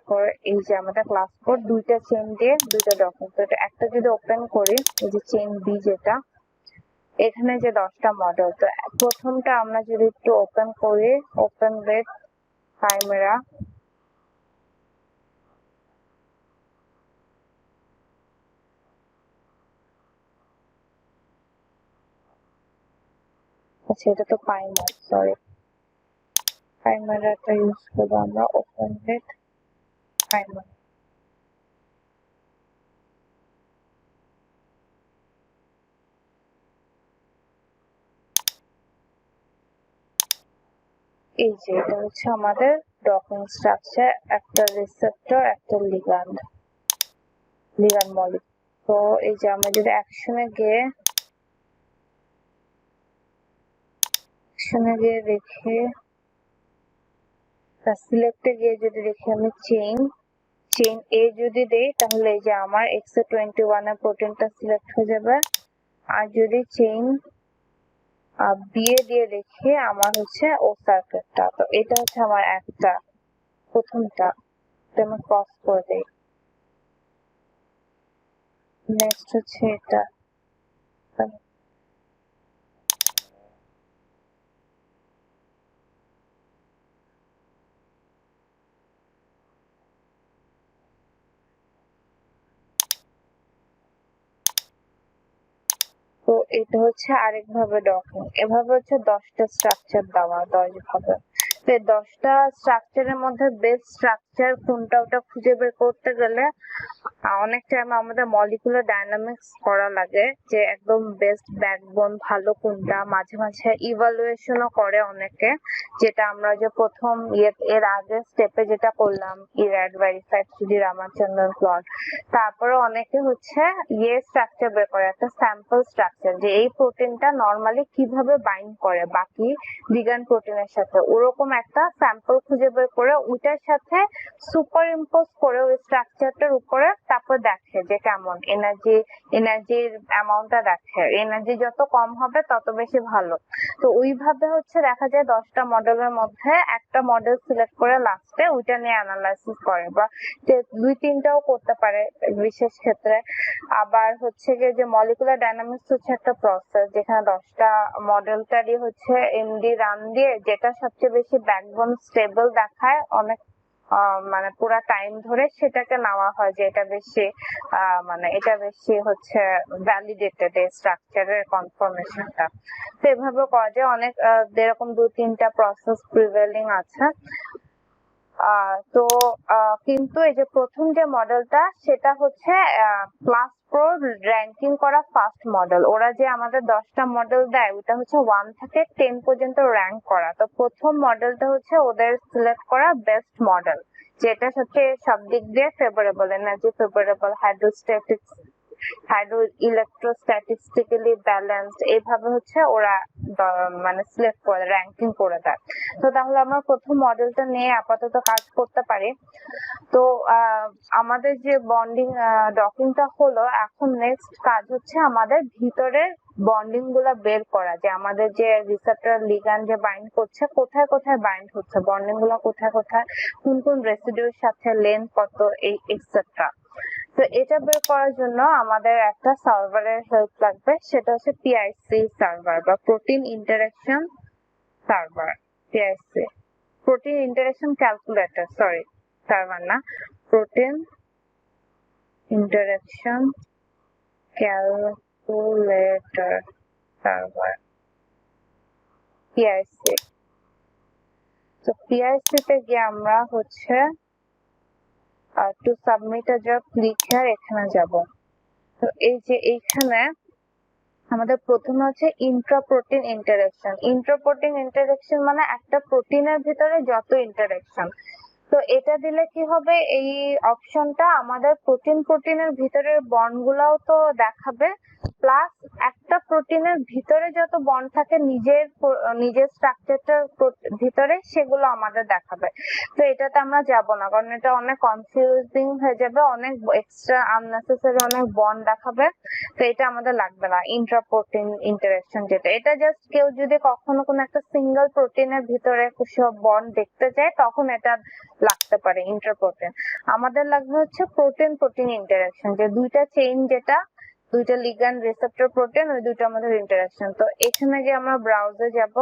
তারপর এই যে আমাদের ক্লাস কোড, দুইটা চেইন দিয়ে দুইটা ডকুমেন্ট। তো এটা একটা যদি ওপেন করি, এই যে চেইন বি যেটা, এখানে যে 10টা মডেল, তো প্রথমটা আমরা যদি একটু ওপেন করি, ওপেন উইথ কাইমেরা, আচ্ছা এটা তো পাই না, সরি, কাইমেরাটা ইউজ করবো আমরা, ওপেন উইথ কাইমেরা। এই যে এটা হচ্ছে আমাদের ডকিং স্ট্রাকচার, একটা রিসেপ্টর, একটা লিগ্যান্ড মলিকুল। তো এই যে আমরা যদি অ্যাকশনে গিয়ে দেখি, সিলেক্টে গিয়ে যদি দেখি আমি চেইন এ যদি দেই, তাহলে এই যে আমার XA21 এর প্রোটিনটা সিলেক্ট হয়ে যাবে। আর যদি চেইন বি এ দিয়ে দেখি, আমার হচ্ছে ও সার্কিটটা। তো এটা হচ্ছে আমার একটা, প্রথমটা, আমি ক্রস করে দেই। নেক্সট হচ্ছে এটা, তো এটা হচ্ছে আরেকভাবে ডকিং। এভাবে হচ্ছে 10টা স্ট্রাকচার দেওয়া, 10 ভাবে। তো 10টা স্ট্রাকচারের মধ্যে বেস্ট স্ট্রাকচার কোনটা, ওটা খুঁজে বের করতে গেলে অনেক টাইম আমাদের মলিকুলার ডায়নামিক্স করা লাগে, যে একদম বেস্ট ব্যাকবোন ভালো কোনটা। মাঝে মাঝে ইভালুয়েশনও করে অনেকে, যেটা আমরা যে প্রথম এর আগে স্টেপে যেটা করলাম, ইরাড ভেরিফাইড 3D রামাচন্দ্রন প্লট। তারপরে অনেকে হচ্ছে স্ট্রাকচার বের করে, একটা স্যাম্পল স্ট্রাকচার, যে এই প্রোটিনটা নরমালি কিভাবে বাইন্ড করে বাকি লিগ্যান্ড প্রোটিনের সাথে, ওরকম একটা স্যাম্পল খুঁজে বের করে ওইটার সাথে সুপার ইম্পোজ করে ওই স্ট্রাকচারটার উপরে, তারপর দেখে যে কেমন এনার্জির অ্যামাউন্টটা দেখে, এনার্জি যত কম হবে তত বেশি ভালো। তো ওইভাবে হচ্ছে দেখা যায় 10টা মডেলের মধ্যে একটা মডেল সিলেক্ট করে লাস্টে ওইটা নিয়ে অ্যানালাইসিস করে, বা 2-3টাও করতে পারে বিশেষ ক্ষেত্রে। আবার হচ্ছে গিয়ে যে মলিকুলার ডায়নামিক্স হচ্ছে একটা প্রসেস, যেখানে 10টা মডেলটারই হচ্ছে এমডি রান দিয়ে যেটা সবচেয়ে বেশি ব্যাকবোন স্টেবল দেখায় অনেক মানে পুরা টাইম ধরে, সেটাকে নেওয়া হয় যে এটা বেশি মানে এটা বেশি হচ্ছে ভ্যালিডেটেড এই স্ট্রাকচারের কনফার্মেশনটা। তো এভাবে করা যায়। অনেক এরকম 2-3টা প্রসেস প্রিভেলিং আছে। তো কিন্তু এই যে প্রথম যে মডেলটা, সেটা হচ্ছে ক্লাস প্রো র্যাঙ্কিং করা ফার্স্ট মডেল। ওরা যে আমাদের 10টা মডেল দেয়, ওটা হচ্ছে 1 থেকে 10 পর্যন্ত র্যাঙ্ক করা। তো প্রথম মডেলটা হচ্ছে ওদের সিলেক্ট করা বেস্ট মডেল, যেটা হচ্ছে সব দিক দিয়ে ফেভারেবল, এনার্জি ফেভারেবল, ইলেকট্রোস্ট্যাটিস্টিক্যালি ব্যালেন্সড, এইভাবে হচ্ছে ওরা মানে সিলেক্ট করে র্যাঙ্কিং করে দেয়। তো তাহলে আমরা প্রথম মডেলটা নিয়ে আপাতত কাজ করতে পারি। তো আমাদের যে বন্ডিং ডকিংটা হলো, এখন নেক্সট কাজ হচ্ছে আমাদের ভিতরের বন্ডিং গুলা বের করা, যে আমাদের যে রিসেপ্টর লিগ্যান্ড যে বাইন্ড করছে, কোথায় কোথায় বাইন্ড হচ্ছে, বন্ডিং গুলা কোথায় কোথায়, কোন কোন রেসিডিউর সাথে, লেন্থ কত, এই এক্সেট্রা। তো এটা বের করার জন্য আমাদের একটা সার্ভারের হেল্প লাগবে, সেটা হচ্ছে পিআইসি সার্ভার বা protein interaction server. PIC, protein interaction calculator, sorry server না, protein interaction calculator server, PIC. তো পিআইসি তে গিয়ে আমরা হচ্ছে to submit a job, click here, এখানে যাব। তো এই যে এইখানে আমাদের প্রথমে হচ্ছে ইন্ট্রাপ্রোটিন ইন্টারঅ্যাকশন মানে একটা প্রোটিনের ভিতরে যত ইন্টারঅ্যাকশন। তো এটা দিলে কি হবে, এই অপশনটা আমাদের প্রোটিনের ভিতরের বন্ড গুলাও তো দেখাবে। তো প্লাস একটা প্রোটিনের ভিতরে যত বন্ড থাকে নিজের স্ট্রাকচারটার ভিতরে সেগুলো আমাদের দেখাবে। তো এটাতে আমরা যাব না, কারণ এটা অনেক কনফিউজিং হয়ে যাবে, অনেক এক্সট্রা আননেসেসারি অনেক বন্ড দেখাবে। তো এটা আমাদের লাগবে না, ইন্ট্রা প্রোটিন ইন্টারেকশন যেটা, এটা জাস্ট কেউ যদি কখনো কোনো একটা সিঙ্গেল প্রোটিনের ভিতরে সব বন্ড দেখতে চায় তখন এটা লাগতে পারে ইন্ট্রা প্রোটিন। আমাদের লাগবে হচ্ছে প্রোটিন প্রোটিন ইন্টারেকশন, যে দুইটা চেইন, যেটা দুইটা লিগ্যান্ড রিসেপ্টর প্রোটিন, ওই দুইটার মধ্যে ইন্টারাকশন। তো এখানে গিয়ে আমরা ব্রাউজে যাব,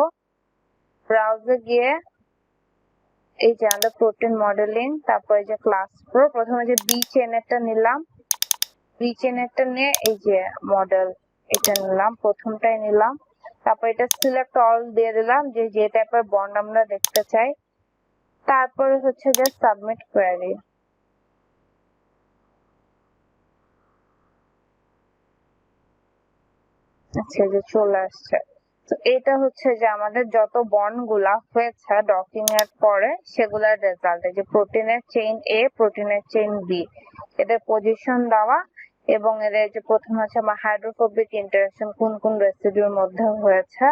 ব্রাউজে গিয়ে এই যে আমাদের প্রোটিন মডেলিং, তারপর এই যে ক্লাস প্রো, প্রথমে যে বি চেনেরটা নিলাম, বি চেনেরটা নিয়ে এই যে মডেল এটা নিলাম, প্রথমটাই নিলাম, তারপর এটা সিলেক্ট অল দিয়ে দিলাম যে টাইপের বন্ড আমরা দেখতে চাই, তারপরে হচ্ছে যে সাবমিট কোয়েরি। আচ্ছা, যে চলে আসছে। তো এটা হচ্ছে যে আমাদের যত বন্ড গুলা হয়েছে ডকিং এর পরে সেগুলার রেজাল্ট, যে প্রোটিনের চেইন এ, প্রোটিনের চেইন বি, এদের পজিশন দেওয়া, এবং এদের যে প্রথম হচ্ছে আমার হাইড্রোফোবিক ইন্টারেকশন কোন কোন রেসিডিউর মধ্যে হয়েছে,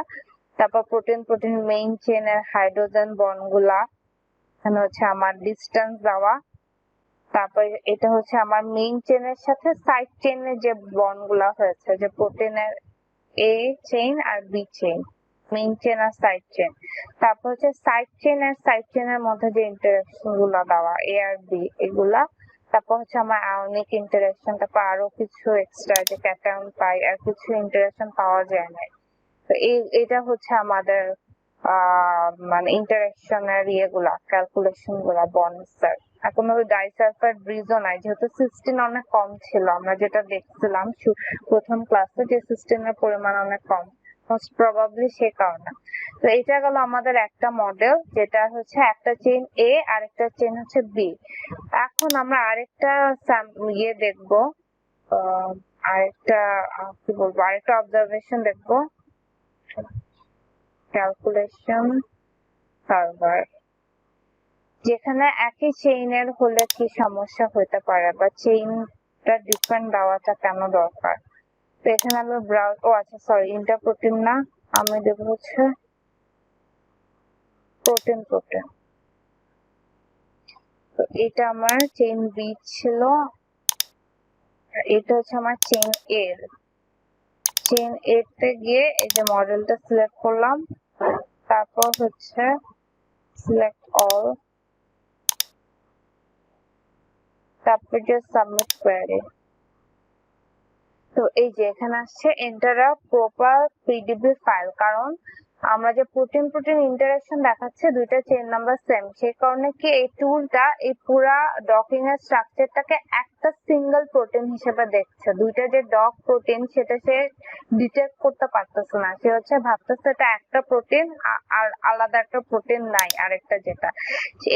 তারপর প্রোটিন প্রোটিন মেইন চেইনের হাইড্রোজেন বন্ড গুলা, এখানে হচ্ছে আমার ডিস্টেন্স দেওয়া, তারপর এটা হচ্ছে আমার মেইন চেইনের সাথে সাইড চেইনের যে বন্ড গুলা হয়েছে, যে প্রোটিনের এ চেইন আর বি চেইন, মেইন চেইন আর সাইড চেইন, তারপর হচ্ছে সাইড চেইন আর সাইড চেইনের মধ্যে যে ইন্টারেকশন গুলো দেওয়া এ আর বি এগুলা, তারপর হচ্ছে আমার আয়নিক ইন্টারেকশন, তারপর আরো কিছু এক্সট্রা যে ক্যাটায়ন পাই আর কিছু ইন্টারেকশন পাওয়া যায় না। তো এটা হচ্ছে আমাদের মানে ইন্টারেকশনের ইয়েগুলা, ক্যালকুলেশন গুলা বন্ডসের। এখন ওই ডাইসালফাইড ব্রিজও নাই, যেহেতু সিস্টেন অনেক কম ছিল, আমরা যেটা দেখছিলাম প্রথম ক্লাসে যে সিস্টেনের পরিমাণ অনেক কম, মোস্ট প্রবাবলি সে কারণে। তো এটা গেল আমাদের একটা মডেল, যেটা হচ্ছে একটা চেইন এ আর একটা চেইন হচ্ছে বি। এখন আমরা আরেকটা ইয়ে দেখবো, আরেকটা কি বলবো, আরেকটা অবজারভেশন দেখবো, ক্যালকুলেশন সার্ভার, যেখানে একই চেইনের হলে কি সমস্যা হতে পারে বা চেইনটা ডিফারেন্ট দেওয়াটা কেন দরকার। তো এখানে আমি ব্রাউজ, আচ্ছা সরি, ইন্টার প্রোটিন না, আমি দেব হচ্ছে প্রোটিন প্রোটিন। তো এটা আমার চেইন বি ছিল, এটা হচ্ছে আমার চেইন এ। চেইন এ তে গিয়ে এই যে মডেলটা সিলেক্ট করলাম, তারপর হচ্ছে সিলেক্ট অল, তারপর যে সাবমিট কোয়েরি। তো এই যে এখানে আসছে এন্টার আ প্রপার পিডিবি ফাইল, কারণ আমরা যে প্রোটিন প্রোটিন ইন্টারেকশন দেখাচ্ছে দুইটা চেইন নাম্বার সেম, সেই কারণে কি এই টুলটা এই পুরা ডকিং এর স্ট্রাকচারটাকে একটা সিঙ্গেল প্রোটিন হিসেবে দেখছে। দুইটা যে ডক প্রোটিন সেটা সে ডিটেক্ট করতে পারতেছে না, সে হচ্ছে ভাবতেছে এটা একটা প্রোটিন আর আলাদা একটা প্রোটিন নাই আরেকটা, যেটা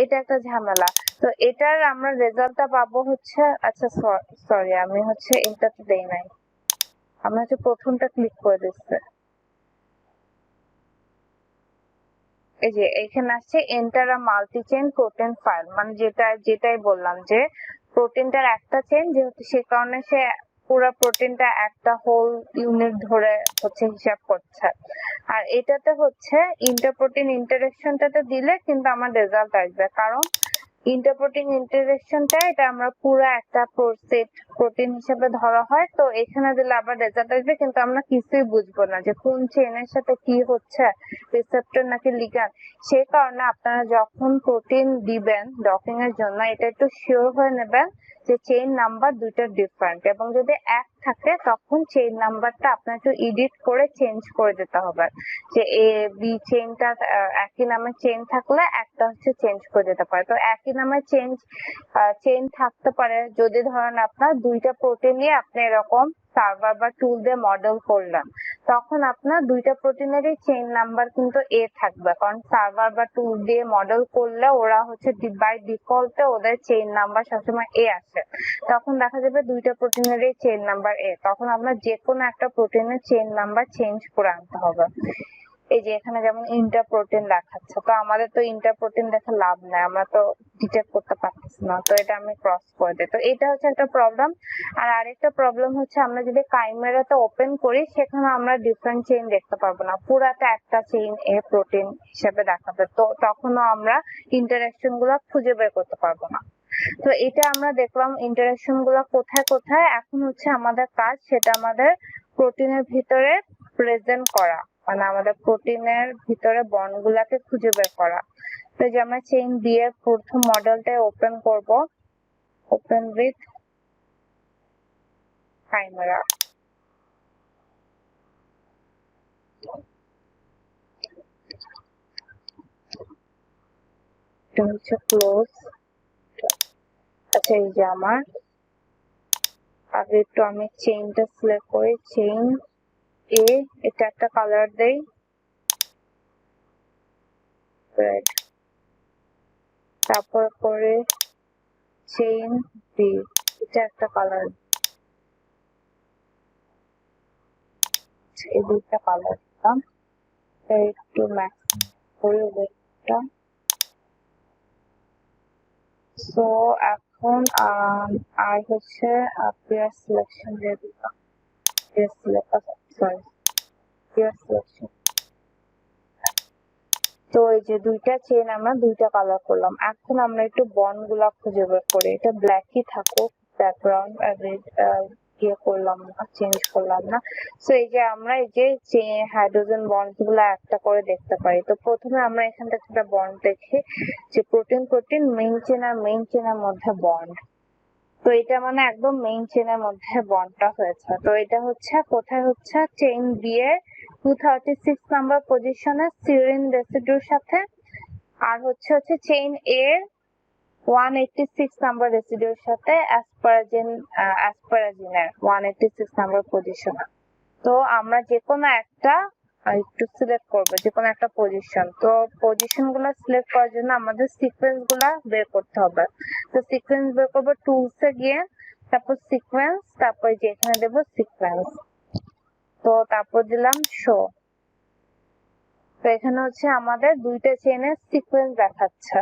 এটা একটা ঝামেলা। তো এটার আমরা রেজাল্টটা পাবো হচ্ছে, আচ্ছা সরি আমি হচ্ছে এটাতে দেই নাই, আমরা হচ্ছে প্রথমটা ক্লিক করে দিচ্ছে, এই যে এখানে আসছে এন্টার আ মাল্টি চেইন প্রোটিন ফাইল, মানে যেটাই বললাম যে প্রোটিনটার একটা চেইন, যেহেতু সে কারণে সে পুরো প্রোটিনটা একটা হোল ইউনিট ধরে হচ্ছে হিসাব করছে। আর এটাতে হচ্ছে ইন্টারপ্রোটিন ইন্টারেকশনটাতে দিলে কিন্তু আমার রেজাল্ট আসবে, কারণ ইন্টারপ্রোটিন ইন্টারেকশনটা এটা আমরা পুরো একটা সেট প্রোটিন হিসেবে ধরা হয়। তো এখানে দিলে আবার রেজাল্ট আসবে, কিন্তু আমরা কিছুই বুঝবো না যে কোন চেইনের সাথে কি হচ্ছে, রিসেপ্টর নাকি লিগ্যান্ড। সেই কারণে আপনারা যখন প্রোটিন দিবেন ডকিং এর জন্য, এটা একটু শিওর হয়ে নেবেন যে চেইন নাম্বার দুইটা ডিফারেন্ট, এবং যদি এক থাকে তখন চেইন নাম্বারটা আপনার একটু এডিট করে চেঞ্জ করে দিতে হবে, যে এ বি চেইনটা একই নামে চেইন থাকলে একটা হচ্ছে চেঞ্জ করে দিতে পারে। তো একই নামে চেইন থাকতে পারে যদি ধরেন আপনার দুইটা প্রোটিন নিয়ে আপনি এরকম সার্ভার বা টুল দিয়ে মডেল করলেন, তখন আপনার দুইটা প্রোটিনেরই চেইন নাম্বার কিন্তু এ থাকবে, কারণ সার্ভার বা টুল দিয়ে মডেল করলে ওরা হচ্ছে বাই ডিফল্টে ওদের চেইন নাম্বার সবসময় এ আসে। তখন দেখা যাবে দুইটা প্রোটিনেরই চেইন নাম্বার এ, তখন আপনার যে কোনো একটা প্রোটিনের চেইন নাম্বার চেঞ্জ করে আনতে হবে। এই যে এখানে যেমন ইন্টারপ্রোটিন দেখাচ্ছে, তো আমাদের তো ইন্টারপ্রোটিন দেখে লাভ নাই, আমরা তো ডিটেক্ট করতে পারতেছি না, তো এটা আমি ক্রস করে দিই। তো এটা হচ্ছে একটা প্রবলেম। আর আরেকটা প্রবলেম হচ্ছে আমরা যদি কাইমেরাতে ওপেন করি সেখানে আমরা ডিফারেন্ট চেইন দেখতে পারবো না, পুরাটা একটা চেইন এ প্রোটিন হিসেবে দেখাবে, তো তখনও আমরা ইন্টারাকশন গুলো খুঁজে বের করতে পারবো না। তো এটা আমরা দেখলাম ইন্টারাকশন গুলো কোথায় কোথায়। এখন হচ্ছে আমাদের কাজ সেটা আমাদের প্রোটিনের ভিতরে প্রেজেন্ট করা, মানে আমাদের প্রোটিনের ভিতরে বন্ড গুলাকে খুঁজে বের করা। তো যে আমরা চেইন বি এর প্রথম মডেলটা ওপেন করব, ওপেন উইথ কাইমেরা। এটা হচ্ছে ক্লোজ। আচ্ছা এই যে আমার আগে একটু আমি চেইনটা সিলেক্ট করি, চেইন এ, এটা একটা কালার দেই রেড, তারপর করে চেইন বি, এটা একটা কালার, এই দুইটা কালার দিলাম, একটু ম্যাক্স করে ওয়েটটা। সো এখন আর হচ্ছে পেয়ার সিলেকশন দিয়ে দিলাম, pair selection, sorry pair selection. তো এই যে দুইটা চেইন আমরা দুইটা কালার করলাম, এখন আমরা একটু বন্ড গুলা খুঁজে বের করি। এটা ব্ল্যাকই থাকুক, ব্যাকগ্রাউন্ড ইয়ে করলাম না, চেঞ্জ করলাম না। তো এই যে আমরা এই যে হাইড্রোজেন বন্ড গুলা একটা করে দেখতে পারি। তো প্রথমে আমরা এখান থেকে একটা বন্ড দেখি যে প্রোটিন প্রোটিন মেইন চেন আর মেইন চেনের মধ্যে বন্ড, তো এটা মানে একদম মেইন চেনের মধ্যে বন্ডটা হয়েছে। তো এটা হচ্ছে কোথায় হচ্ছে চেইন বি এর 236 নাম্বার পজিশনে সিরিন রেসিডিউর সাথে, আর হচ্ছে চেইন এ 186 নাম্বার রেসিডিউর সাথে অ্যাসপারাজিনের 186 নাম্বার পজিশনে। তো আমরা যে কোনো একটা একটু সিলেক্ট করব, যে কোনো একটা পজিশন। তো পজিশন গুলো সিলেক্ট করার জন্য আমাদের সিকোয়েন্স গুলা বের করতে হবে। তো সিকোয়েন্স বের করবো টুলস এ গিয়ে, তারপর সিকোয়েন্স, তারপর যে এখানে দেবো সিকোয়েন্স, তো তারপর দিলাম শো। তো এখানে হচ্ছে আমাদের দুইটা চেইনের সিকোয়েন্স দেখাচ্ছে।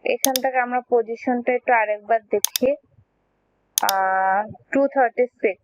এখান থেকে আমরা পজিশনটা একটু আরেকবার দেখি, 236